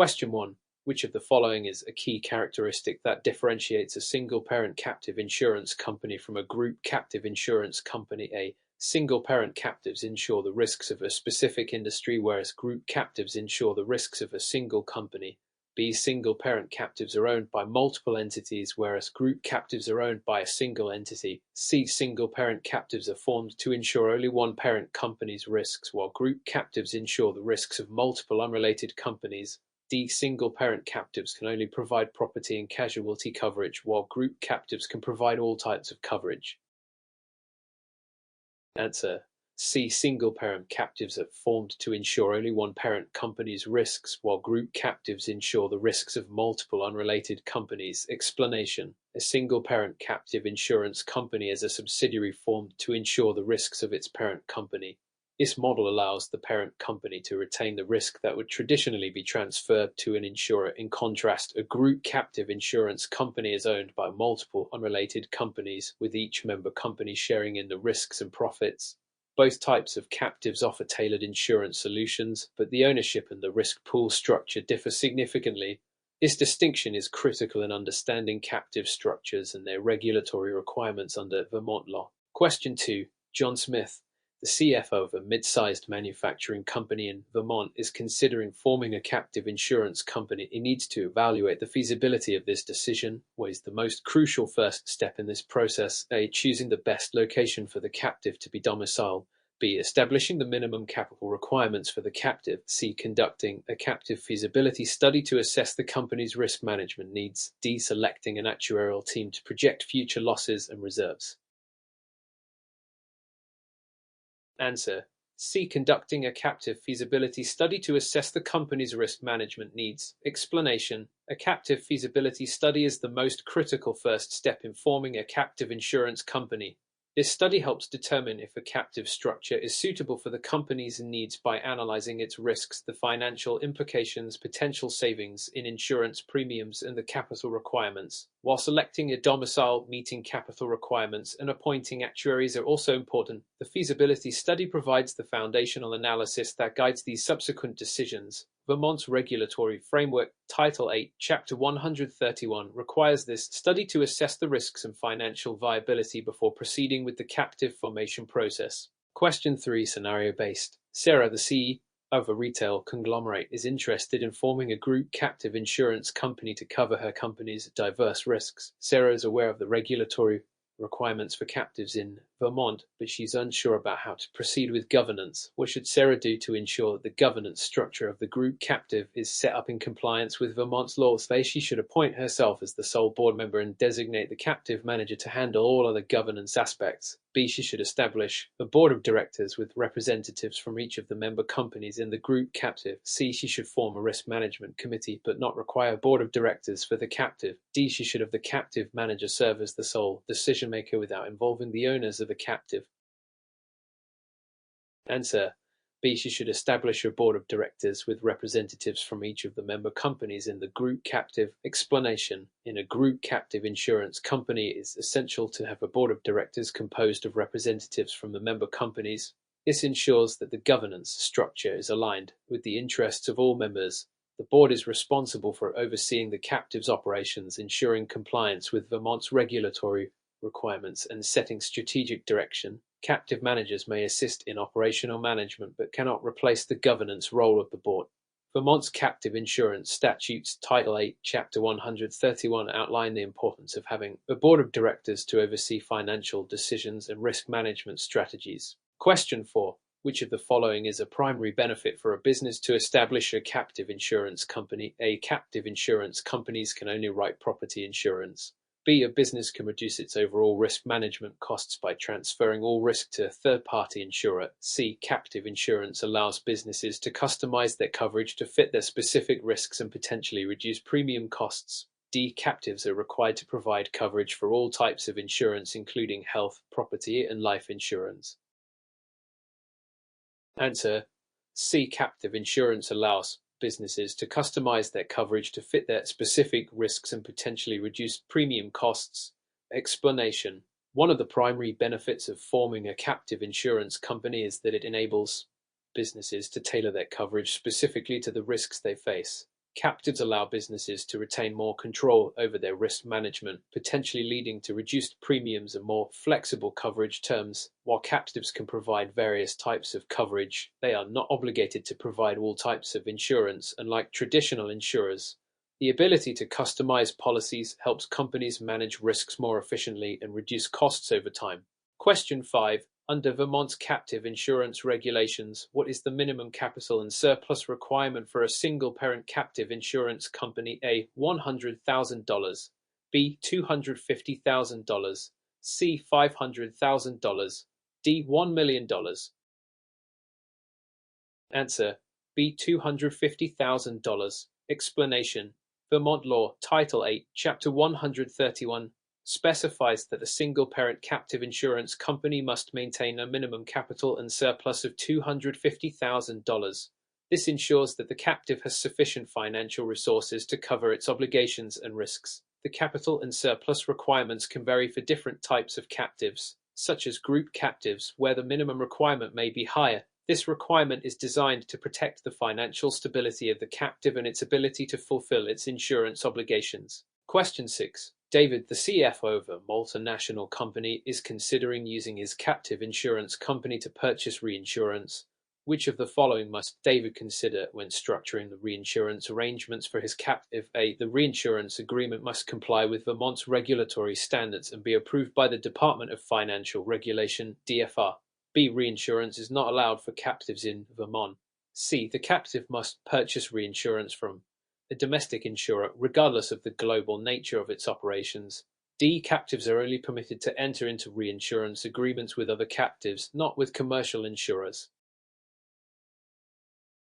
Question 1. Which of the following is a key characteristic that differentiates a single-parent captive insurance company from a group captive insurance company? A. Single-parent captives insure the risks of a specific industry, whereas group captives insure the risks of a single company. B. Single-parent captives are owned by multiple entities, whereas group captives are owned by a single entity. C. Single-parent captives are formed to insure only one parent company's risks, while group captives insure the risks of multiple unrelated companies. D. Single-parent captives can only provide property and casualty coverage, while group captives can provide all types of coverage. Answer: C. Single-parent captives are formed to insure only one parent company's risks, while group captives insure the risks of multiple unrelated companies. Explanation: a single-parent captive insurance company is a subsidiary formed to insure the risks of its parent company. This model allows the parent company to retain the risk that would traditionally be transferred to an insurer. In contrast, a group captive insurance company is owned by multiple unrelated companies, with each member company sharing in the risks and profits. Both types of captives offer tailored insurance solutions, but the ownership and the risk pool structure differ significantly. This distinction is critical in understanding captive structures and their regulatory requirements under Vermont law. Question 2. John Smith, the CFO of a mid-sized manufacturing company in Vermont, is considering forming a captive insurance company. He needs to evaluate the feasibility of this decision. What is the most crucial first step in this process? A. Choosing the best location for the captive to be domiciled. B. Establishing the minimum capital requirements for the captive. C. Conducting a captive feasibility study to assess the company's risk management needs. D. Selecting an actuarial team to project future losses and reserves. Answer: C. Conducting a captive feasibility study to assess the company's risk management needs. Explanation: a captive feasibility study is the most critical first step in forming a captive insurance company. This study helps determine if a captive structure is suitable for the company's needs by analyzing its risks, the financial implications, potential savings in insurance premiums, and the capital requirements. While selecting a domicile, meeting capital requirements, and appointing actuaries are also important, the feasibility study provides the foundational analysis that guides these subsequent decisions. Vermont's regulatory framework, Title 8, Chapter 131, requires this study to assess the risks and financial viability before proceeding with the captive formation process. Question 3. Scenario-based. Sarah, the CEO of a retail conglomerate, is interested in forming a group captive insurance company to cover her company's diverse risks. Sarah is aware of the regulatory requirements for captives in Vermont, but she's unsure about how to proceed with governance. What should Sarah do to ensure that the governance structure of the group captive is set up in compliance with Vermont's laws? A. She should appoint herself as the sole board member and designate the captive manager to handle all other governance aspects. B. She should establish a board of directors with representatives from each of the member companies in the group captive. C. She should form a risk management committee but not require a board of directors for the captive. D. She should have the captive manager serve as the sole decision maker without involving the owners of the captive. Answer: B. She should establish a board of directors with representatives from each of the member companies in the group captive. Explanation: in a group captive insurance company, it is essential to have a board of directors composed of representatives from the member companies. This ensures that the governance structure is aligned with the interests of all members. The board is responsible for overseeing the captive's operations, ensuring compliance with Vermont's regulatory requirements, and setting strategic direction. Captive managers may assist in operational management but cannot replace the governance role of the board. Vermont's captive insurance statutes, Title 8, Chapter 131, outline the importance of having a board of directors to oversee financial decisions and risk management strategies. Question 4. Which of the following is a primary benefit for a business to establish a captive insurance company? A. Captive insurance companies can only write property insurance. B. A business can reduce its overall risk management costs by transferring all risk to a third-party insurer. C. Captive insurance allows businesses to customize their coverage to fit their specific risks and potentially reduce premium costs. D. Captives are required to provide coverage for all types of insurance, including health, property, and life insurance. Answer: C. Captive insurance allows businesses to customize their coverage to fit their specific risks and potentially reduce premium costs. Explanation: one of the primary benefits of forming a captive insurance company is that it enables businesses to tailor their coverage specifically to the risks they face. Captives allow businesses to retain more control over their risk management, potentially leading to reduced premiums and more flexible coverage terms. While captives can provide various types of coverage, they are not obligated to provide all types of insurance, unlike traditional insurers. The ability to customize policies helps companies manage risks more efficiently and reduce costs over time. Question 5. Under Vermont's captive insurance regulations, what is the minimum capital and surplus requirement for a single-parent captive insurance company? A. $100,000. B. $250,000. C. $500,000. D. $1 million. Answer: B. $250,000. Explanation: Vermont law, Title 8, Chapter 131 specifies that a single-parent captive insurance company must maintain a minimum capital and surplus of $250,000. This ensures that the captive has sufficient financial resources to cover its obligations and risks. The capital and surplus requirements can vary for different types of captives, such as group captives, where the minimum requirement may be higher. This requirement is designed to protect the financial stability of the captive and its ability to fulfill its insurance obligations. Question 6. David, the CFO of a multinational company, is considering using his captive insurance company to purchase reinsurance. Which of the following must David consider when structuring the reinsurance arrangements for his captive? A. The reinsurance agreement must comply with Vermont's regulatory standards and be approved by the Department of Financial Regulation, DFR. B. Reinsurance is not allowed for captives in Vermont. C. The captive must purchase reinsurance from a domestic insurer, regardless of the global nature of its operations. D. Captives are only permitted to enter into reinsurance agreements with other captives, not with commercial insurers.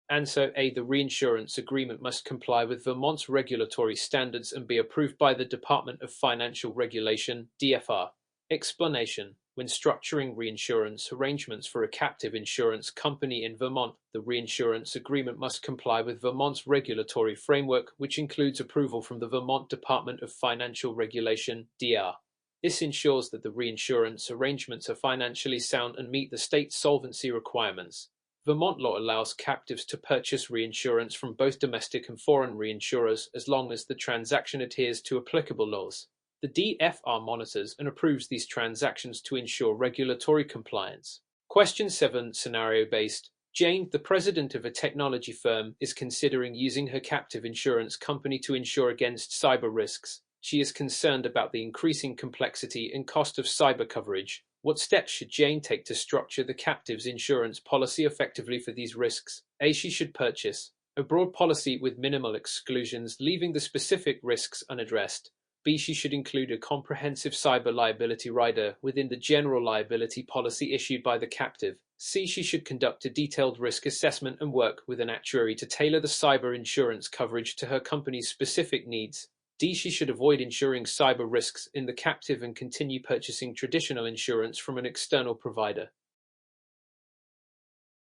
Answer: A. The reinsurance agreement must comply with Vermont's regulatory standards and be approved by the Department of Financial Regulation, DFR. Explanation: When structuring reinsurance arrangements for a captive insurance company in Vermont, the reinsurance agreement must comply with Vermont's regulatory framework, which includes approval from the Vermont Department of Financial Regulation, DR. This ensures that the reinsurance arrangements are financially sound and meet the state's solvency requirements. Vermont law allows captives to purchase reinsurance from both domestic and foreign reinsurers as long as the transaction adheres to applicable laws. The DFR monitors and approves these transactions to ensure regulatory compliance. Question 7. Scenario-based. Jane, the president of a technology firm, is considering using her captive insurance company to insure against cyber risks. She is concerned about the increasing complexity and cost of cyber coverage. What steps should Jane take to structure the captive's insurance policy effectively for these risks? A. She should purchase a broad policy with minimal exclusions, leaving the specific risks unaddressed. B. She should include a comprehensive cyber liability rider within the general liability policy issued by the captive. C. She should conduct a detailed risk assessment and work with an actuary to tailor the cyber insurance coverage to her company's specific needs. D. She should avoid insuring cyber risks in the captive and continue purchasing traditional insurance from an external provider.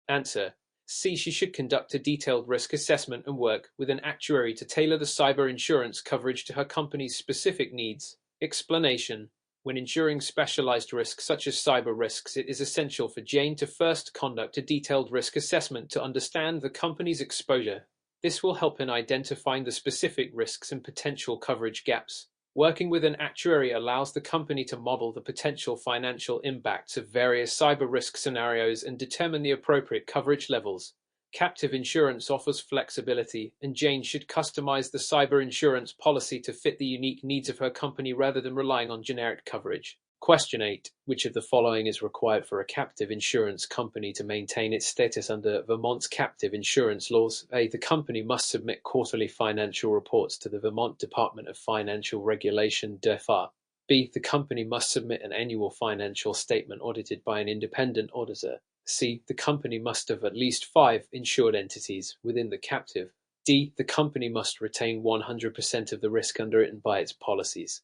Answer: C. She should conduct a detailed risk assessment and work with an actuary to tailor the cyber insurance coverage to her company's specific needs. Explanation: When insuring specialized risks such as cyber risks, it is essential for Jane to first conduct a detailed risk assessment to understand the company's exposure. This will help in identifying the specific risks and potential coverage gaps. Working with an actuary allows the company to model the potential financial impacts of various cyber risk scenarios and determine the appropriate coverage levels. Captive insurance offers flexibility, and Jane should customize the cyber insurance policy to fit the unique needs of her company rather than relying on generic coverage. Question 8. Which of the following is required for a captive insurance company to maintain its status under Vermont's captive insurance laws? A. The company must submit quarterly financial reports to the Vermont Department of Financial Regulation, DFR. B. The company must submit an annual financial statement audited by an independent auditor. C. The company must have at least 5 insured entities within the captive. D. The company must retain 100% of the risk underwritten by its policies.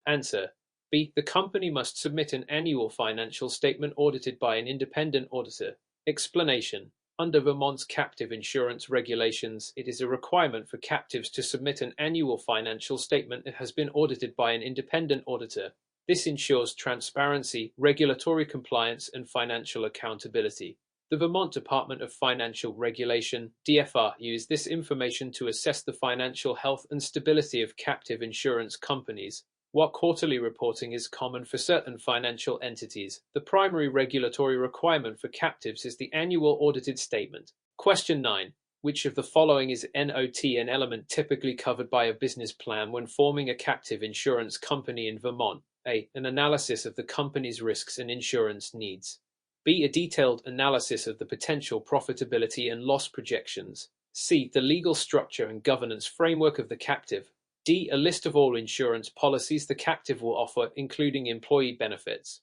Answer: B. The company must submit an annual financial statement audited by an independent auditor. Explanation: Under Vermont's captive insurance regulations, it is a requirement for captives to submit an annual financial statement that has been audited by an independent auditor. This ensures transparency, regulatory compliance, and financial accountability. The Vermont Department of Financial Regulation, DFR, used this information to assess the financial health and stability of captive insurance companies. While quarterly reporting is common for certain financial entities, the primary regulatory requirement for captives is the annual audited statement. Question 9. Which of the following is not an element typically covered by a business plan when forming a captive insurance company in Vermont? A. An analysis of the company's risks and insurance needs. B. A detailed analysis of the potential profitability and loss projections. C. The legal structure and governance framework of the captive. D. A list of all insurance policies the captive will offer, including employee benefits.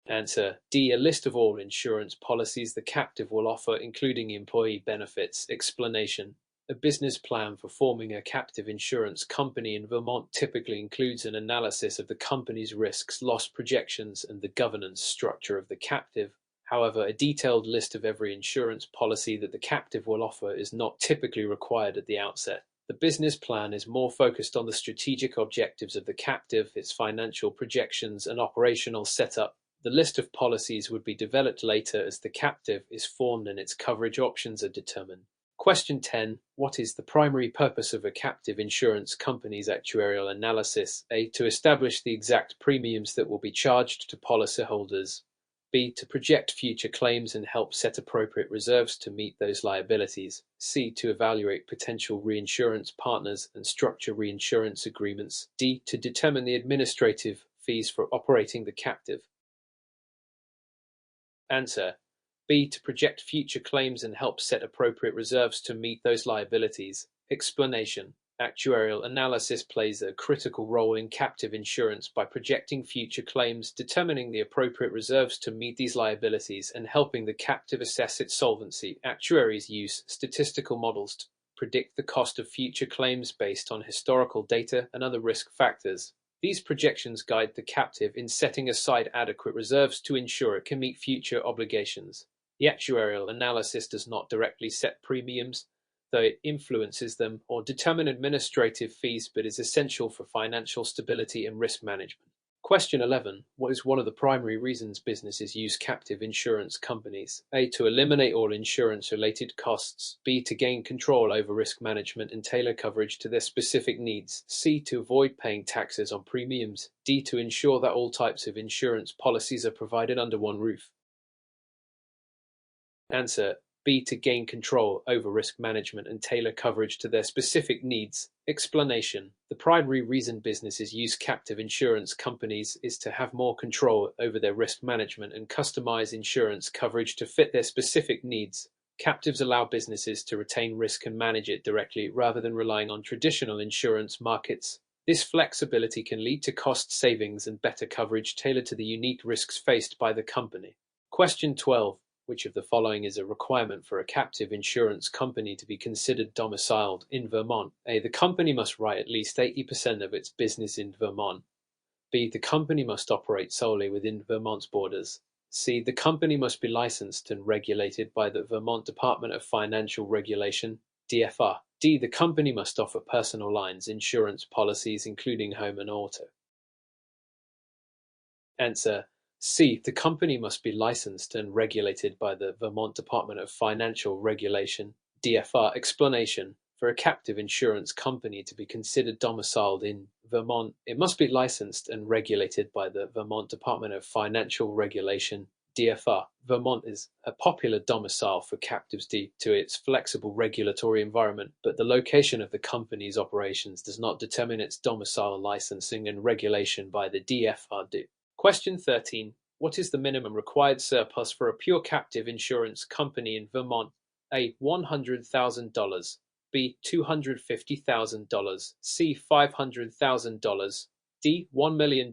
Answer: D. A list of all insurance policies the captive will offer, including employee benefits. Explanation: a business plan for forming a captive insurance company in Vermont typically includes an analysis of the company's risks, loss projections, and the governance structure of the captive. However, a detailed list of every insurance policy that the captive will offer is not typically required at the outset. The business plan is more focused on the strategic objectives of the captive, its financial projections, and operational setup. The list of policies would be developed later as the captive is formed and its coverage options are determined. Question 10. What is the primary purpose of a captive insurance company's actuarial analysis? A. To establish the exact premiums that will be charged to policyholders. B. To project future claims and help set appropriate reserves to meet those liabilities. C. To evaluate potential reinsurance partners and structure reinsurance agreements. D. To determine the administrative fees for operating the captive. Answer: B. To project future claims and help set appropriate reserves to meet those liabilities. Explanation: actuarial analysis plays a critical role in captive insurance by projecting future claims, determining the appropriate reserves to meet these liabilities, and helping the captive assess its solvency. Actuaries use statistical models to predict the cost of future claims based on historical data and other risk factors. These projections guide the captive in setting aside adequate reserves to ensure it can meet future obligations. The actuarial analysis does not directly set premiums, though it influences them, or determine administrative fees, but is essential for financial stability and risk management. Question 11. What is one of the primary reasons businesses use captive insurance companies? A. To eliminate all insurance-related costs. B. To gain control over risk management and tailor coverage to their specific needs. C. To avoid paying taxes on premiums. D. To ensure that all types of insurance policies are provided under one roof. Answer: B. To gain control over risk management and tailor coverage to their specific needs. Explanation: the primary reason businesses use captive insurance companies is to have more control over their risk management and customize insurance coverage to fit their specific needs. Captives allow businesses to retain risk and manage it directly rather than relying on traditional insurance markets. This flexibility can lead to cost savings and better coverage tailored to the unique risks faced by the company. Question 12. Which of the following is a requirement for a captive insurance company to be considered domiciled in Vermont? A. The company must write at least 80% of its business in Vermont. B. The company must operate solely within Vermont's borders. C. The company must be licensed and regulated by the Vermont Department of Financial Regulation, DFR. D. The company must offer personal lines insurance policies, including home and auto. Answer: C. The company must be licensed and regulated by the Vermont Department of Financial Regulation, DFR. Explanation: for a captive insurance company to be considered domiciled in Vermont, it must be licensed and regulated by the Vermont Department of Financial Regulation, DFR. Vermont is a popular domicile for captives due to its flexible regulatory environment, but the location of the company's operations does not determine its domicile. Licensing and regulation by the DFR do. Question 13. What is the minimum required surplus for a pure captive insurance company in Vermont? A. $100,000. B. $250,000. C. $500,000. D. $1 million.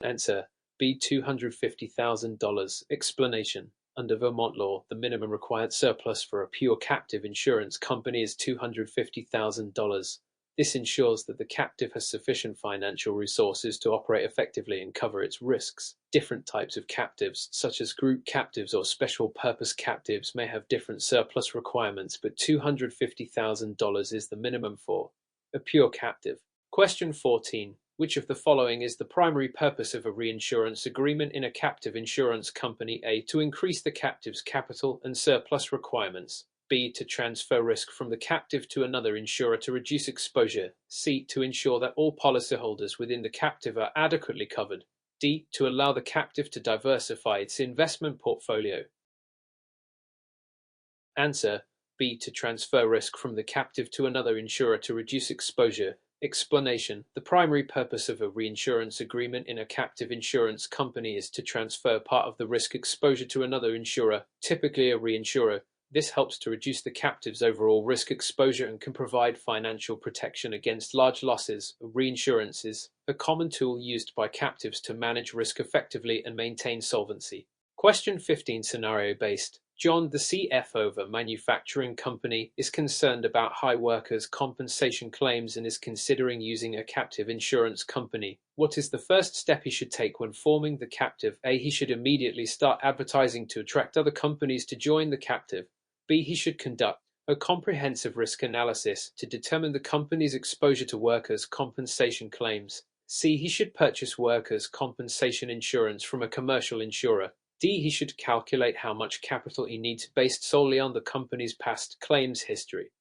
Answer: B. $250,000. Explanation: under Vermont law, the minimum required surplus for a pure captive insurance company is $250,000. This ensures that the captive has sufficient financial resources to operate effectively and cover its risks. Different types of captives, such as group captives or special purpose captives, may have different surplus requirements, but $250,000 is the minimum for a pure captive. Question 14. which of the following is the primary purpose of a reinsurance agreement in a captive insurance company? A. To increase the captive's capital and surplus requirements. B. To transfer risk from the captive to another insurer to reduce exposure. C. To ensure that all policyholders within the captive are adequately covered. D. To allow the captive to diversify its investment portfolio. Answer: B. To transfer risk from the captive to another insurer to reduce exposure. Explanation: the primary purpose of a reinsurance agreement in a captive insurance company is to transfer part of the risk exposure to another insurer, typically a reinsurer. This helps to reduce the captive's overall risk exposure and can provide financial protection against large losses. Reinsurance is a common tool used by captives to manage risk effectively and maintain solvency. Question 15, scenario-based. John, the CFO of a manufacturing company, is concerned about high workers' compensation claims and is considering using a captive insurance company. What is the first step he should take when forming the captive? A. He should immediately start advertising to attract other companies to join the captive. B. He should conduct a comprehensive risk analysis to determine the company's exposure to workers' compensation claims. C. He should purchase workers' compensation insurance from a commercial insurer. D. He should calculate how much capital he needs based solely on the company's past claims history.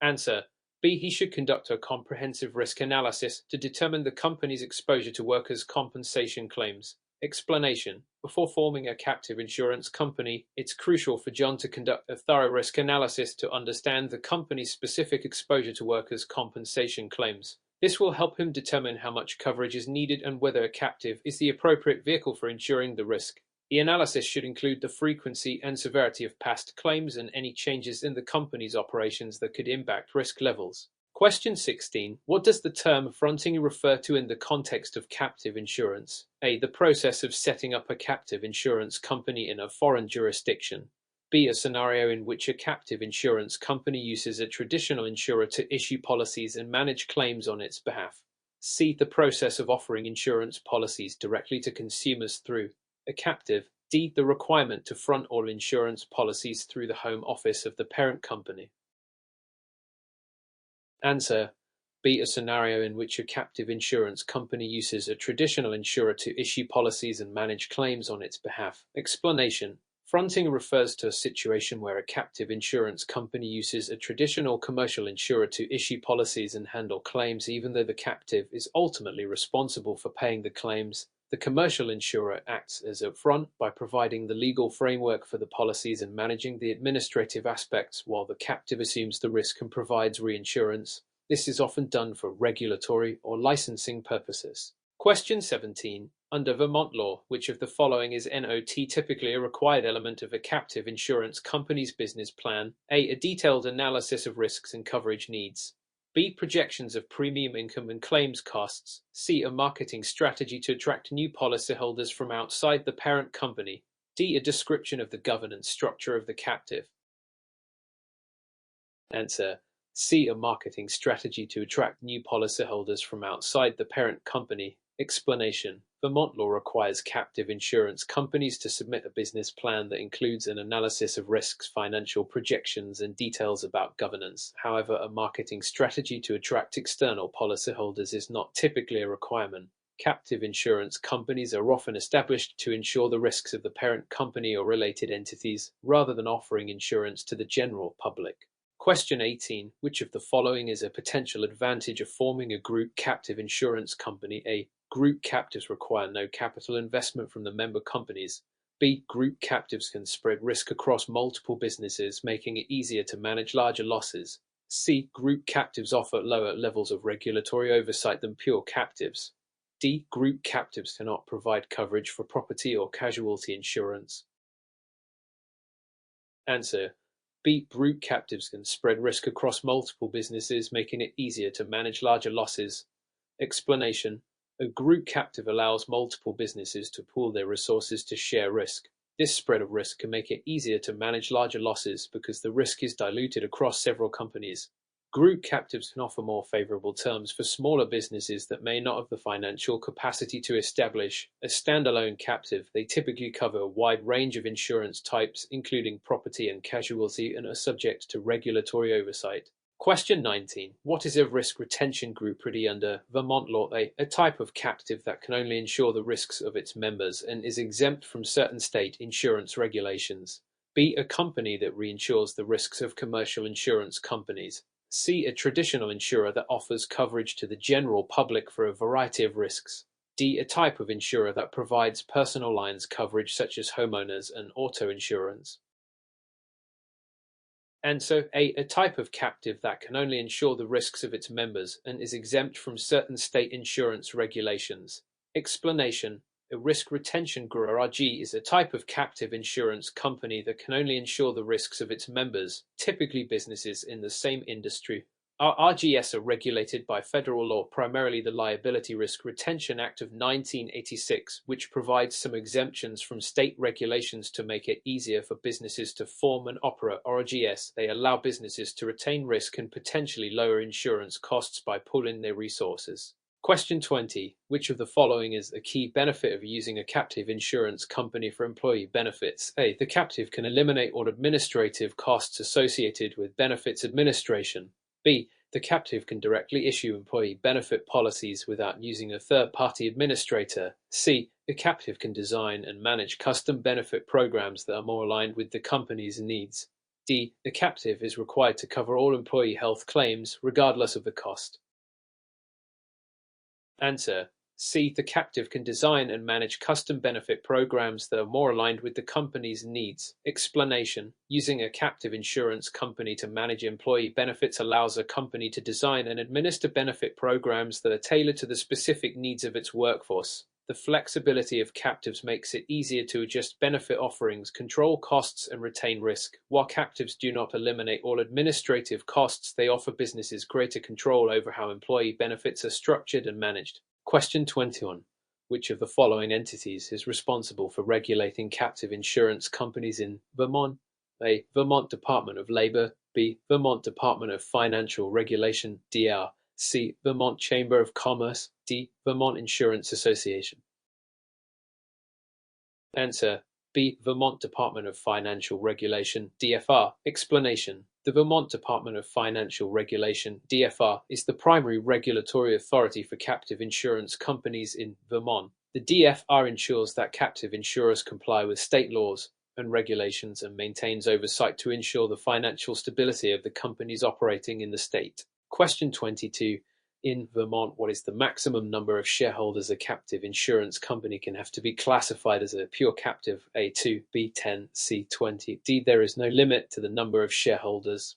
Answer: B. He should conduct a comprehensive risk analysis to determine the company's exposure to workers' compensation claims. Explanation: before forming a captive insurance company, it's crucial for John to conduct a thorough risk analysis to understand the company's specific exposure to workers' compensation claims. This will help him determine how much coverage is needed and whether a captive is the appropriate vehicle for insuring the risk. The analysis should include the frequency and severity of past claims and any changes in the company's operations that could impact risk levels. Question 16. What does the term fronting refer to in the context of captive insurance? A. The process of setting up a captive insurance company in a foreign jurisdiction. B. A scenario in which a captive insurance company uses a traditional insurer to issue policies and manage claims on its behalf. C. The process of offering insurance policies directly to consumers through a captive. D. The requirement to front all insurance policies through the home office of the parent company. Answer: B. A scenario in which a captive insurance company uses a traditional insurer to issue policies and manage claims on its behalf. Explanation: fronting refers to a situation where a captive insurance company uses a traditional commercial insurer to issue policies and handle claims even though the captive is ultimately responsible for paying the claims. The commercial insurer acts as a front by providing the legal framework for the policies and managing the administrative aspects, while the captive assumes the risk and provides reinsurance. This is often done for regulatory or licensing purposes. Question 17. Under Vermont law, which of the following is not typically a required element of a captive insurance company's business plan? A. A detailed analysis of risks and coverage needs. B. Projections of premium income and claims costs. C. A marketing strategy to attract new policyholders from outside the parent company. D. A description of the governance structure of the captive. Answer: C. A marketing strategy to attract new policyholders from outside the parent company. Explanation: Vermont law requires captive insurance companies to submit a business plan that includes an analysis of risks, financial projections, and details about governance. However, a marketing strategy to attract external policyholders is not typically a requirement. Captive insurance companies are often established to insure the risks of the parent company or related entities, rather than offering insurance to the general public. Question 18. Which of the following is a potential advantage of forming a group captive insurance company? A. Group captives require no capital investment from the member companies. B. Group captives can spread risk across multiple businesses, making it easier to manage larger losses. C. Group captives offer lower levels of regulatory oversight than pure captives. D. Group captives cannot provide coverage for property or casualty insurance. Answer: B. Group captives can spread risk across multiple businesses, making it easier to manage larger losses. Explanation: a group captive allows multiple businesses to pool their resources to share risk. This spread of risk can make it easier to manage larger losses because the risk is diluted across several companies. Group captives can offer more favorable terms for smaller businesses that may not have the financial capacity to establish a standalone captive. They typically cover a wide range of insurance types, including property and casualty, and are subject to regulatory oversight. Question 19. What is a risk retention group under Vermont law? A type of captive that can only insure the risks of its members and is exempt from certain state insurance regulations. B. A company that reinsures the risks of commercial insurance companies. C. A traditional insurer that offers coverage to the general public for a variety of risks. D. A type of insurer that provides personal lines coverage such as homeowners and auto insurance. And so a type of captive that can only insure the risks of its members and is exempt from certain state insurance regulations. Explanation. A risk retention group (RRG) is a type of captive insurance company that can only insure the risks of its members, typically businesses in the same industry. RRGs are regulated by federal law, primarily the Liability Risk Retention Act of 1986, which provides some exemptions from state regulations to make it easier for businesses to form and operate RRGs. They allow businesses to retain risk and potentially lower insurance costs by pooling their resources. Question 20. Which of the following is a key benefit of using a captive insurance company for employee benefits? A. The captive can eliminate all administrative costs associated with benefits administration. B. The captive can directly issue employee benefit policies without using a third-party administrator. C. The captive can design and manage custom benefit programs that are more aligned with the company's needs. D. The captive is required to cover all employee health claims, regardless of the cost. Answer. C. The captive can design and manage custom benefit programs that are more aligned with the company's needs. Explanation. Using a captive insurance company to manage employee benefits allows a company to design and administer benefit programs that are tailored to the specific needs of its workforce. The flexibility of captives makes it easier to adjust benefit offerings, control costs, and retain risk. While captives do not eliminate all administrative costs, they offer businesses greater control over how employee benefits are structured and managed. Question 21. Which of the following entities is responsible for regulating captive insurance companies in Vermont? A. Vermont Department of Labor. B. Vermont Department of Financial Regulation, DR. C. Vermont Chamber of Commerce. D. Vermont Insurance Association. Answer. B. Vermont Department of Financial Regulation, DFR. Explanation. The Vermont Department of Financial Regulation, DFR, is the primary regulatory authority for captive insurance companies in Vermont. The DFR ensures that captive insurers comply with state laws and regulations and maintains oversight to ensure the financial stability of the companies operating in the state. Question 22. In Vermont, what is the maximum number of shareholders a captive insurance company can have to be classified as a pure captive? A. 2, B. 10, C. 20, D. There is no limit to the number of shareholders.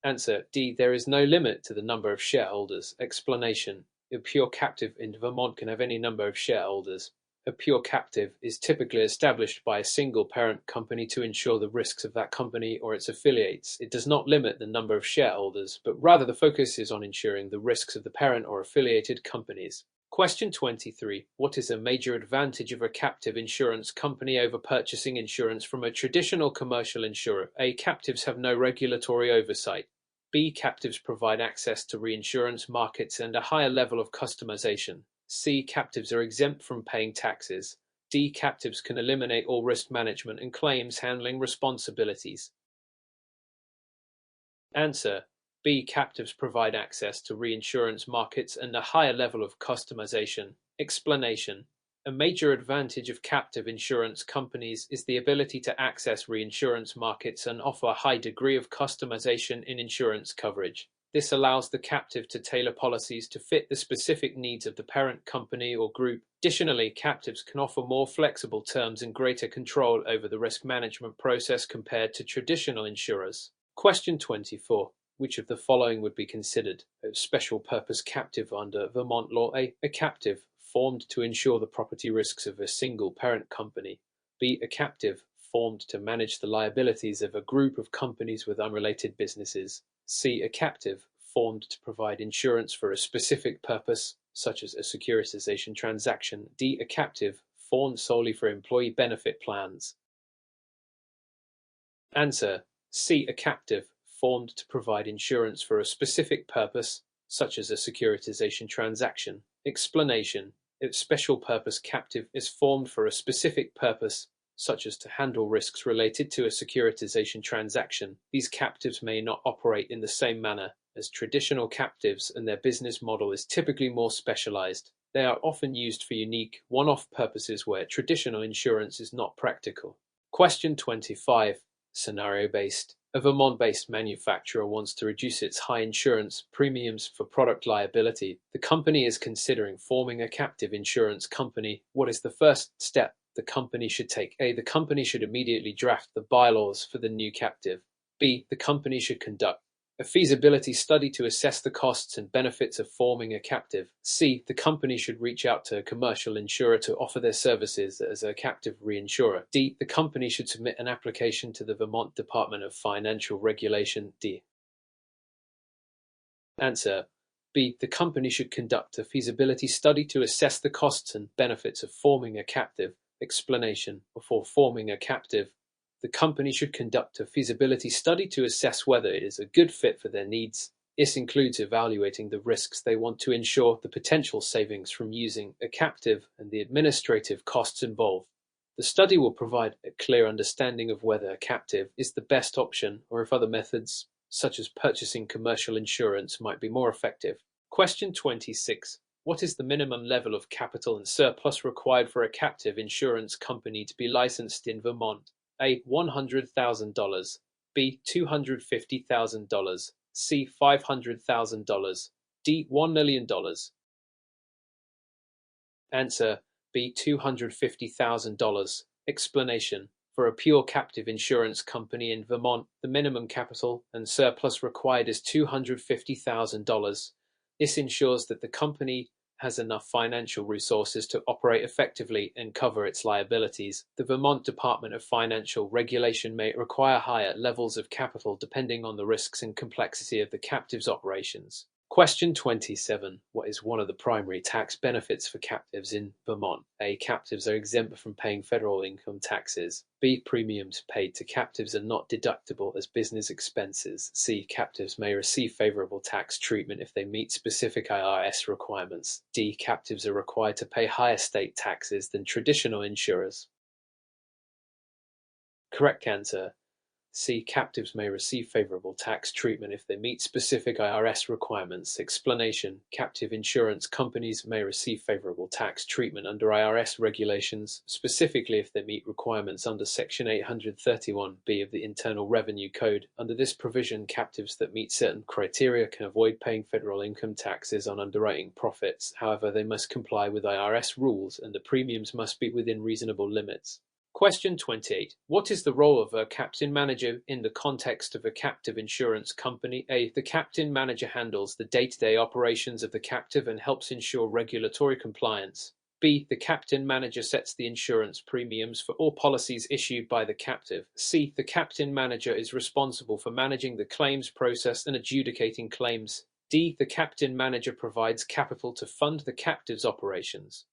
Answer. D. There is no limit to the number of shareholders. Explanation. A pure captive in Vermont can have any number of shareholders. A pure captive is typically established by a single parent company to insure the risks of that company or its affiliates. It does not limit the number of shareholders, but rather the focus is on ensuring the risks of the parent or affiliated companies. Question 23. What is a major advantage of a captive insurance company over purchasing insurance from a traditional commercial insurer? A. Captives have no regulatory oversight. B. Captives provide access to reinsurance markets and a higher level of customization. C. Captives are exempt from paying taxes. D. Captives can eliminate all risk management and claims handling responsibilities. Answer. B. Captives provide access to reinsurance markets and a higher level of customization. Explanation. A major advantage of captive insurance companies is the ability to access reinsurance markets and offer a high degree of customization in insurance coverage. This allows the captive to tailor policies to fit the specific needs of the parent company or group. Additionally, captives can offer more flexible terms and greater control over the risk management process compared to traditional insurers. Question 24. Which of the following would be considered a special purpose captive under Vermont law? A. A captive formed to insure the property risks of a single parent company. B. A captive formed to manage the liabilities of a group of companies with unrelated businesses. C. A captive formed to provide insurance for a specific purpose, such as a securitization transaction. D. A captive formed solely for employee benefit plans. Answer. C. A captive formed to provide insurance for a specific purpose, such as a securitization transaction. Explanation. A special purpose captive is formed for a specific purpose, such as to handle risks related to a securitization transaction. These captives may not operate in the same manner as traditional captives, and their business model is typically more specialized. They are often used for unique, one-off purposes where traditional insurance is not practical. Question 25. Scenario-based. A Vermont-based manufacturer wants to reduce its high insurance premiums for product liability. The company is considering forming a captive insurance company. What is the first step the company should take? A. The company should immediately draft the bylaws for the new captive. B. The company should conduct a feasibility study to assess the costs and benefits of forming a captive. C. The company should reach out to a commercial insurer to offer their services as a captive reinsurer. D. The company should submit an application to the Vermont Department of Financial Regulation. D. Answer. B. The company should conduct a feasibility study to assess the costs and benefits of forming a captive. Explanation. Before forming a captive, the company should conduct a feasibility study to assess whether it is a good fit for their needs. This includes evaluating the risks they want to insure, the potential savings from using a captive, and the administrative costs involved. The study will provide a clear understanding of whether a captive is the best option or if other methods, such as purchasing commercial insurance, might be more effective. Question 26. What is the minimum level of capital and surplus required for a captive insurance company to be licensed in Vermont? A. $100,000. B. $250,000. C. $500,000. D. $1 million. Answer. B. $250,000. Explanation. For a pure captive insurance company in Vermont, the minimum capital and surplus required is $250,000. This ensures that the company has enough financial resources to operate effectively and cover its liabilities. The Vermont Department of Financial Regulation may require higher levels of capital depending on the risks and complexity of the captive's operations. Question 27. What is one of the primary tax benefits for captives in Vermont? A. Captives are exempt from paying federal income taxes. B. Premiums paid to captives are not deductible as business expenses. C. Captives may receive favorable tax treatment if they meet specific IRS requirements. D. Captives are required to pay higher state taxes than traditional insurers. Correct answer. C. Captives may receive favorable tax treatment if they meet specific IRS requirements. Explanation. Captive insurance companies may receive favorable tax treatment under IRS regulations, specifically if they meet requirements under Section 831B of the Internal Revenue Code. Under this provision, captives that meet certain criteria can avoid paying federal income taxes on underwriting profits. However, they must comply with IRS rules, and the premiums must be within reasonable limits. Question 28. What is the role of a captain manager in the context of a captive insurance company? A. The captain manager handles the day-to-day operations of the captive and helps ensure regulatory compliance. B. The captain manager sets the insurance premiums for all policies issued by the captive. C. The captain manager is responsible for managing the claims process and adjudicating claims. D. The captain manager provides capital to fund the captive's operations.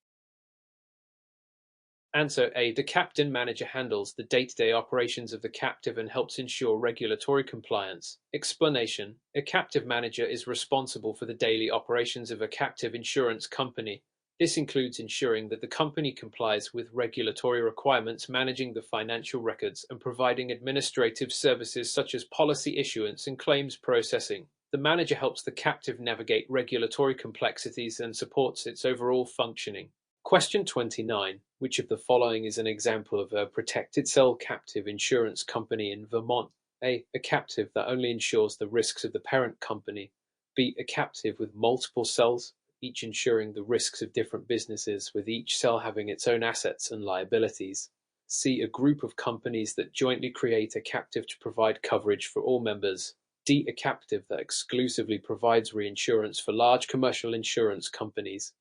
Answer A. The captain manager handles the day-to-day operations of the captive and helps ensure regulatory compliance. Explanation. A captive manager is responsible for the daily operations of a captive insurance company. This includes ensuring that the company complies with regulatory requirements, managing the financial records, and providing administrative services such as policy issuance and claims processing. The manager helps the captive navigate regulatory complexities and supports its overall functioning. Question 29. Which of the following is an example of a protected cell captive insurance company in Vermont? A. A captive that only insures the risks of the parent company. B. A captive with multiple cells, each insuring the risks of different businesses, with each cell having its own assets and liabilities. C. A group of companies that jointly create a captive to provide coverage for all members. D. A captive that exclusively provides reinsurance for large commercial insurance companies.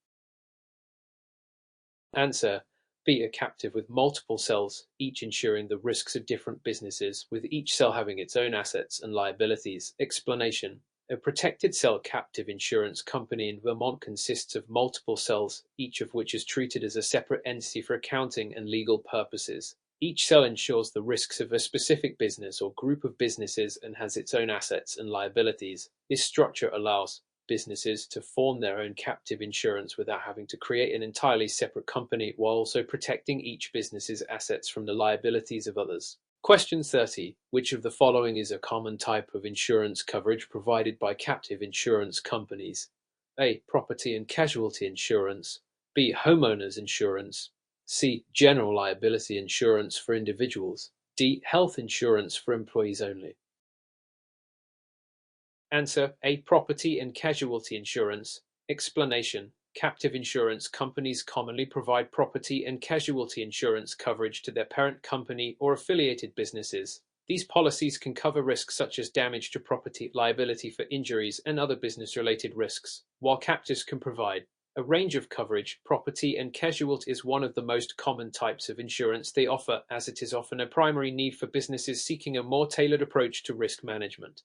Answer. B. A captive with multiple cells, each insuring the risks of different businesses, with each cell having its own assets and liabilities. Explanation. A protected cell captive insurance company in Vermont consists of multiple cells, each of which is treated as a separate entity for accounting and legal purposes. Each cell insures the risks of a specific business or group of businesses and has its own assets and liabilities. This structure allows businesses to form their own captive insurance without having to create an entirely separate company, while also protecting each business's assets from the liabilities of others. Question 30. Which of the following is a common type of insurance coverage provided by captive insurance companies? A. Property and casualty insurance. B. Homeowners insurance. C. General liability insurance for individuals. D. Health insurance for employees only. Answer: A. Property and casualty insurance. Explanation: captive insurance companies commonly provide property and casualty insurance coverage to their parent company or affiliated businesses. These policies can cover risks such as damage to property, liability for injuries, and other business-related risks. While captives can provide a range of coverage, property and casualty is one of the most common types of insurance they offer, as it is often a primary need for businesses seeking a more tailored approach to risk management.